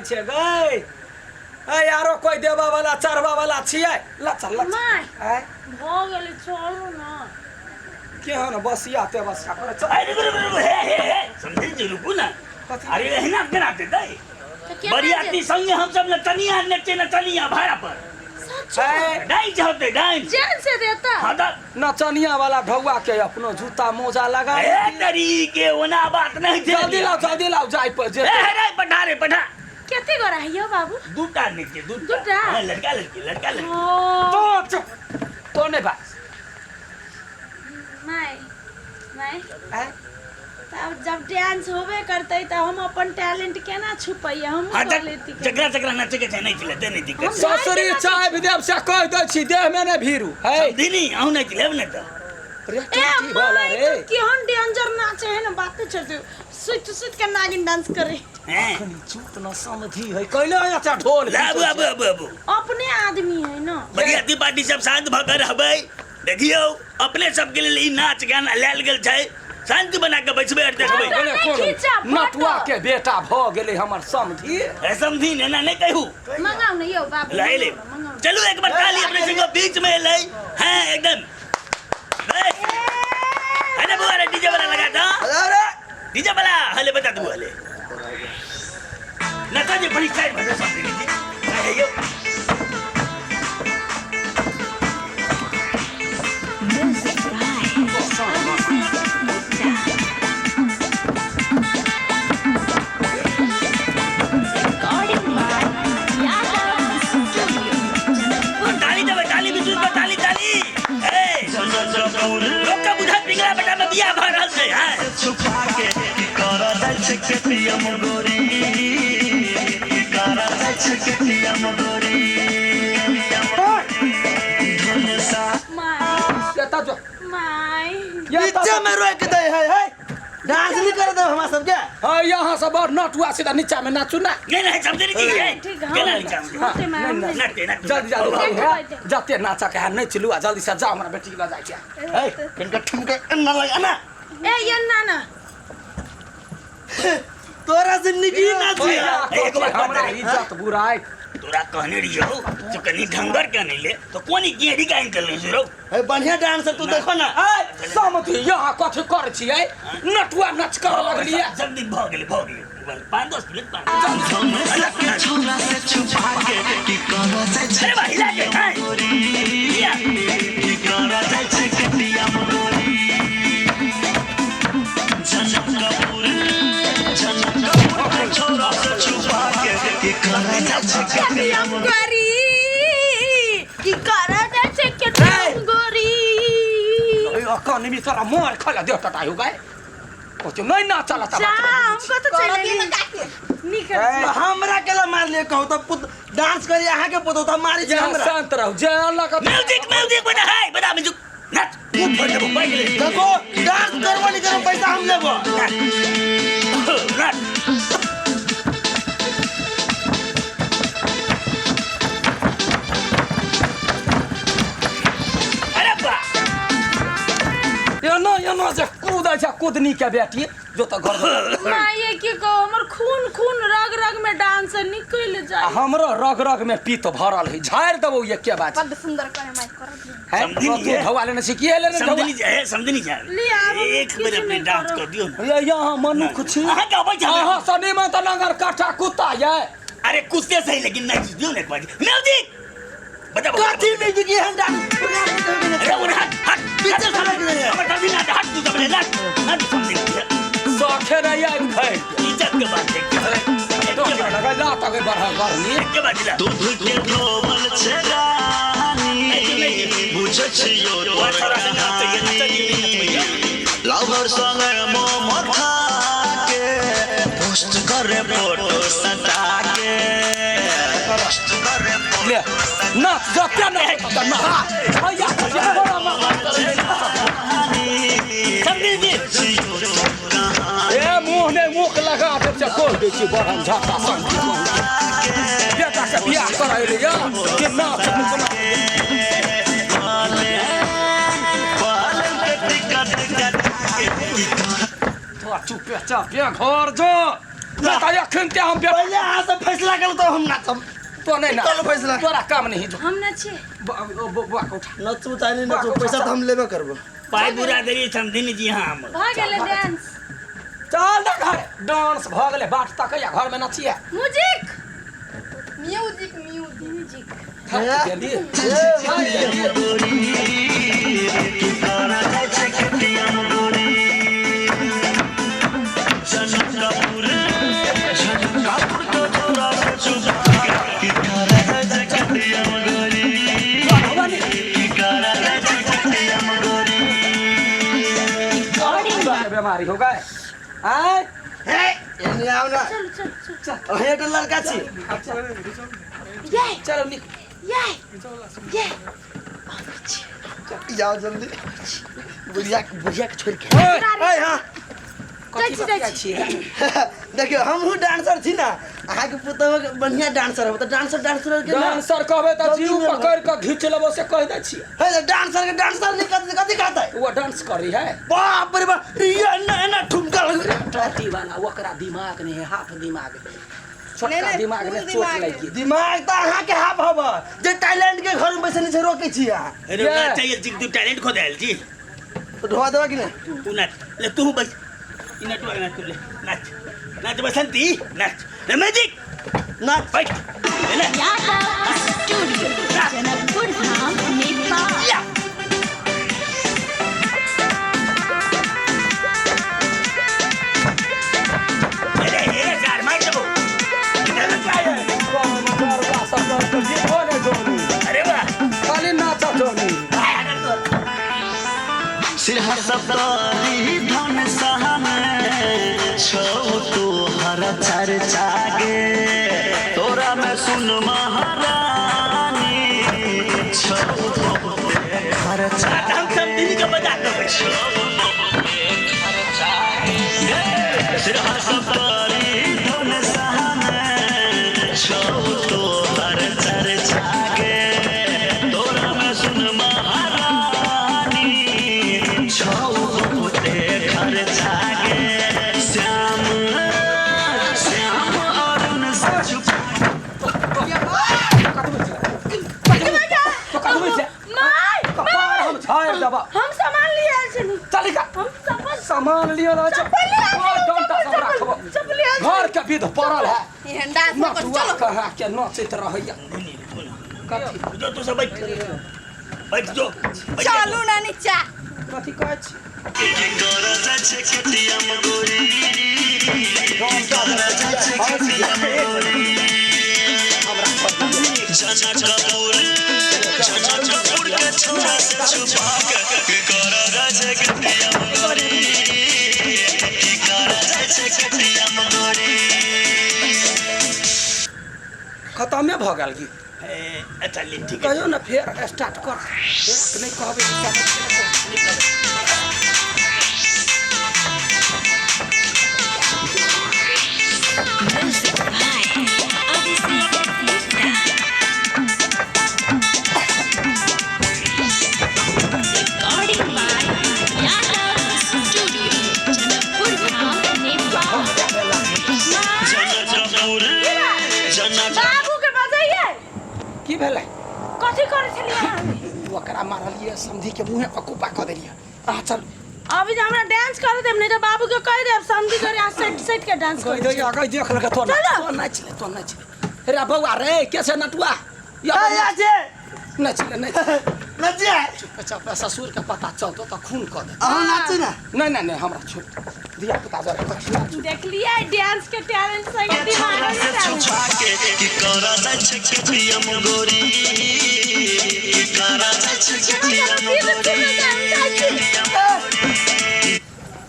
छे गई ए यारो कोई देबा वाला चढ़बा वाला छियै ल चल ल माय आय भ गेलै चलू ना के हो न बसिया ते बस कर चल अरे हे समझे जी रुकू ना अरे रहना केना देतै बरियाती संगे हम सब नचनिया नचनिया भाड़ा पर डाइन होते डाइन जेल से देता हां नचनिया वाला ढौआ के अपनो जूता मोजा लगा ए तरी के ओना बात नहीं छे जल्दी लाओ जाय पर जे ए रे पठा रे पठा केते गोरा है यो बाबू दूटा नीचे दूटा लड़का लड़की तो तो ने बस माय तब जब डांस होबे करते त हम अपन टैलेंट केना छुपैय हम कर लेती चकरा नाचे के नहीं चलते नहीं दिक्कत ससुरी चाय विदेव से कह दे छी देह में ने भीरू है दिनी आउ नहीं चलेब न त रे बोला रे केहन डेंजर नाचे है ना बात छोड़ दे सुत के नागिन डांस करे हैं चूत न समझी है कहले अच्छा ढोल बाबू अपने आदमी है ना बरियाती पार्टी सब शांत भकर रहबै देखियो अपने सब के लिए नाच गाना लेल गेल छै शांति बना के बैठबे और देखबै नटुआ के बेटा भ गेले हमर समझी ए समझी ने ना नहीं कहू मंगाओ न यो बाबू ले ले चलो एक बार ताली अपने संग बीच में ले हैं एकदम अरे बुआ रे डीजे वाला लगा दो अरे डीजे वाला हले बता दो हले नता जी बड़ी साइड बजा सब दीजिए अरे यो लोग का बुझा पिंगला बेटा में बिया भर रहल छै हैं छुपा के कर दै छै केतियम गोरी कर दै छै केतियम गोरी केता जो माय नीचे में रोक दे है डांस नहीं कर दो हमरा सब के हां यहां से बाहर नटुआ सीधा नीचा में नाचू ना नहीं समझे नहीं है ठीक केना है नीचा नाचते जल्दी जाते नाचा के नहीं चलू जल्दी से जा हमरा बेटी के जाय छै ए इनका ठुमका न लगा ना ए ये ना तोरा जिंदगी ना छी एक बार हमरा इज्जत बुराई तोरा कहने रहियो तो कनी ढंगर के नहीं ले तो कोनी गेड़ी का कर ले रो ए बढ़िया डांस तू देखो ना ए समझी यहां कथि कर छियै नटुआ नाच कर लगलिए जल्दी भाग गेले 5-10 मिनट छोरा से छुपा के की कर अरे भाई लागे की कर जाय छै केतिया मोरी जनकपुर छोरा से छुपा के की कर जाय छै केतिया गोरी की करा जाय छै केतिया गोरी अकन में तोरा मोर खला देता ताई हो गए कुछ नहीं ना चला जा हमको तो चले निकल हमरा केला मार ले कहू तो डांस करी आहा के पतो त मारी छै हमरा शांत रहो जे अल्लाह का म्यूजिक बना है बता म्यूजिक नच ऊपर देखो बैठ ले देखो डांस करबो नहीं करो पैसा हम लेबो नच यो न जे कूदा छै कूदनी के बेटी जो त घर माये की को हमर खून रग में डांस निकल जाय हमरो रग में पीत भरल है झाड़ देबो ये के बात बड़ सुंदर करे माय कर है तू ढवाले न सिखिए ले समझ नहीं जाए एक बार अपने डांस कर दियो ये यहां मनुख छी हां का भाई हां सनी में त नगर काठा कुत्ता ये अरे कुत्ते सही लेकिन नहीं दियो ना एक बार म्यूजिक बता कथि म्यूजिक है डांस अरे वो हट पीछे खड़ा कर दे अब जल्दी ना हट तू तब नच समझ साखे नहीं आई भाई इज्जत के बात देख तो लगा लात के बढ़ा करनी के बात ला दूध के धोवल छरानी बुझे छियो तोर कहानी लवर संग मोमर खा के पोस्ट करे फोटो सटा के पोस्ट करे ले ना जत्या ना ना भैया बड़ा मामा समझी ए मुंह ने मुख लगा दे से खोल दे छी बरन झाका संग बेटा के बियाह कराइले या कि ना तो चुप चाप घर जो ना तो अखन ते हम पहले अहाँ से फैसला कर तो हम नाचब तो नहीं ना चलो फैसला तोरा काम नहीं जो हम नचे बुआ को उठा नचू चाहे नहीं नचू पैसा तो हम लेबे करबो पाई बुरादरी समझिन जी हम भाग गेले डांस चल ना घर डांस भ गेले बाट तक या घर में नचिए म्यूजिक बीमारी हो गए आय एने आओ ना चल चल चल अहे तो लड़का छी ये चलो निक ये जाओ जल्दी बुढ़िया के छोड़ के ओए ओए हां कथि जाइ बतिया छी। छी देखियो हम हूँ डांसर छी ना अहाँ के पुतवा के बढ़िया डांसर हो तो डांसर के ना डांसर कहबे त जीव पकड़ के घिच लेबो से कह दे छी हे डांसर नहीं कथि कहता है वो डांस करी है बाप रे बाप ये ना ठुमका लग टट्टी वाला ओकरा दिमाग नहीं है हाफ दिमाग है छोटका दिमाग में चोट लगी दिमाग तो अहाँ के हाफ हवा जे टैलेंट के घर में बैसे नहीं रोके छी अहाँ अरे ना चाहिए जी तू टैलेंट खो देल जी तो ढोवा देवा कि नहीं तू नाच ले तू बस इना तू ना तू ले नाच नाच बसंती नाच ले मैजिक नाच फाइट ले यादव स्टूडियो जनकपुर धाम नेपाल या अरे ये यार मार दो इधर क्या है अरे वाह खाली नाचा जोनी सिरहा सप्तारी धन सहने छो तो हर चर्चा गे तोरा में सुन महारानी छो हर हम सब दिन का बजा दो सिरहा सप्तारी धन सहने छो तो हर चर्चा गे तोरा में सुन महारानी छो ते घर जागे श्याम श्याम अरुण सचु हम सामान लिए आयल छनी चलिका हम सामान लियो ना चप्पल घर के विध पड़ल है डांस नटुआ कहाँ के नचित रहैया जो तू सब बैठ जो चलू ना नीचा कथी कहै छी कर जाछे केटीएम गोरी जनकपुर के छोरा से छुपा के कर जाछे केटीएम गोरी कर जाछे केटीएम गोरी खत्मे भ गेल की अच्छा ले ठीक है कहियो ना फेर स्टार्ट कर नहीं कहबे बाबू के बजाइए की भेलै कथी करे छलिए अहाँ ओकरा मारलिए समझी के मुंहे पर कुपा क देलिए आ चल अभी जे हमरा डांस करे देब नहीं तो बाबू के कह देब समझी करे आ सेट सेट के डांस कहि करे दे आगे देख लगे तो नाच ले रे बउआ रे कैसे नटुआ या आजे नाच ले नचिए चुप ससुर के पता चलतो तो खून क दे अहाँ नाचू ना नहीं हमरा छोड़ दिया पुता जरा देख लिया डांस के टैलेंट संग दिमाग में छुपा के कि कर जाछे केटीएम गोरी कर जाछे केटीएम गोरी